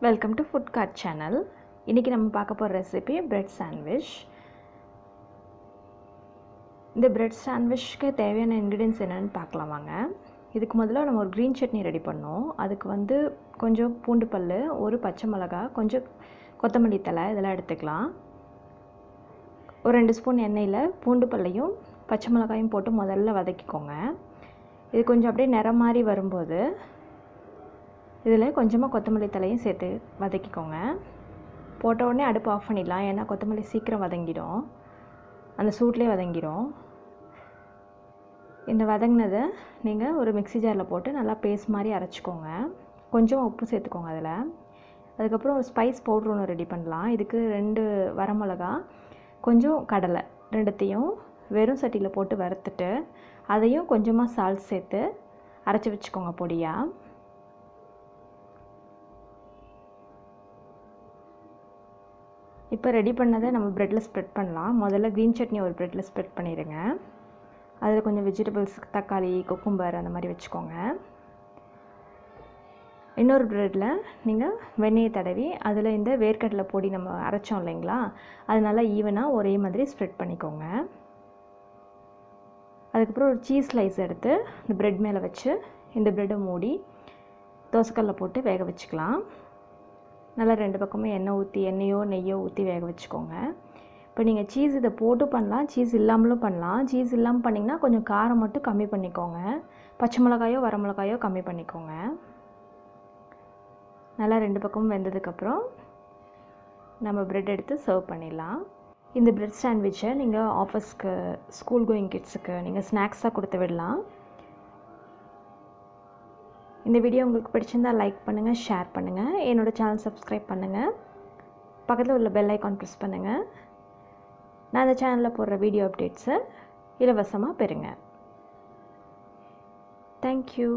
Welcome to food card channel. இன்றைக்கி நம்ம பார்க்க போகிற ரெசிபி பிரெட் சாண்ட்விச். இந்த பிரெட் சாண்ட்விச்க்கு தேவையான இன்க்ரீடியன்ஸ் என்னென்னு பார்க்கலாம் வாங்க. இதுக்கு முதல்ல நம்ம ஒரு க்ரீன் சட்னி ரெடி பண்ணோம். அதுக்கு கொஞ்சம் பூண்டு பல், ஒரு பச்சை மிளகா, கொஞ்சம் கொத்தமல்லி தழை இதெல்லாம் எடுத்துக்கலாம். ஒரு 2 ஸ்பூன் எண்ணெயில் பூண்டு பல்லையும் பச்சை மிளகாயும் போட்டு முதல்ல வதக்கிக்கோங்க. இது கொஞ்சம் அப்படியே நிறம் மாதிரி வரும்போது இதில் கொஞ்சமாக கொத்தமல்லி தழையும் சேர்த்து வதக்கிக்கோங்க. போட்ட உடனே அடுப்பு ஆஃப் பண்ணிடலாம், ஏன்னா கொத்தமல்லி சீக்கிரம் வதங்கிடும், அந்த சூட்லேயே வதங்கிடும். இந்த வதங்கினதை நீங்கள் ஒரு மிக்ஸி ஜாரில் போட்டு நல்லா பேஸ்ட் மாதிரி அரைச்சிக்கோங்க. கொஞ்சம் உப்பு சேர்த்துக்கோங்க அதில். அதுக்கப்புறம் ஒரு ஸ்பைஸ் பவுட்ரு ஒன்று ரெடி பண்ணலாம். இதுக்கு 2 வரமிளகா, கொஞ்சம் கடலை, 2த்தையும் வெறும் சட்டியில் போட்டு வறுத்துட்டு அதையும் கொஞ்சமாக சால்ட் சேர்த்து அரைச்சி வச்சுக்கோங்க பொடியாக. இப்போ ரெடி பண்ணதை நம்ம ப்ரெட்டில் ஸ்ப்ரெட் பண்ணலாம். முதல்ல க்ரீன் சட்னி ஒரு ப்ரெட்டில் ஸ்ப்ரெட் பண்ணிடுங்க. அதில் கொஞ்சம் வெஜிடபிள்ஸ், தக்காளி, குக்கும்பர் அந்த மாதிரி வச்சுக்கோங்க. இன்னொரு ப்ரெட்டில் நீங்கள் வெண்ணெயை தடவி அதில் இந்த வேர்க்கடலை பொடி நம்ம அரைச்சோம் இல்லைங்களா, அது நல்லா ஈவனாக ஒரே மாதிரி ஸ்ப்ரெட் பண்ணிக்கோங்க. அதுக்கப்புறம் ஒரு சீஸ் ஸ்லைஸ் எடுத்து இந்த ப்ரெட் மேலே வச்சு இந்த ப்ரெட்டை மூடி தோசைக்கல்லில் போட்டு வேக வச்சுக்கலாம். நல்லா 2 பக்கமும் எண்ணெய் ஊற்றி, எண்ணெயோ நெய்யோ ஊற்றி வேக வச்சுக்கோங்க. இப்போ நீங்கள் சீஸ் இதை போட்டு பண்ணலாம், சீஸ் இல்லாமலும் பண்ணலாம். சீஸ் இல்லாமல் பண்ணிங்கன்னா கொஞ்சம் காரம் மட்டும் கம்மி பண்ணிக்கோங்க. பச்சை மிளகாயோ வரமிளகாயோ கம்மி பண்ணிக்கோங்க. நல்லா 2 பக்கமும் வெந்ததுக்கப்புறம் நம்ம ப்ரெட் எடுத்து சர்வ் பண்ணிடலாம். இந்த ப்ரெட் சாண்ட்விச்சை நீங்கள் ஆஃபீஸ்க்கு, ஸ்கூல் கோயிங் கிட்ஸுக்கு நீங்கள் ஸ்நாக்ஸாக கொடுத்து விடலாம். இந்த வீடியோ உங்களுக்கு பிடிச்சிருந்தால் லைக் பண்ணுங்கள், ஷேர் பண்ணுங்கள், என்னோடய சேனல் சப்ஸ்கிரைப் பண்ணுங்கள், பக்கத்தில் உள்ள பெல் ஐக்கான் ப்ரெஸ் பண்ணுங்கள். நான் இந்த சேனலில் போடுற வீடியோ அப்டேட்ஸை இலவசமாக பெறுங்க. தேங்க்யூ.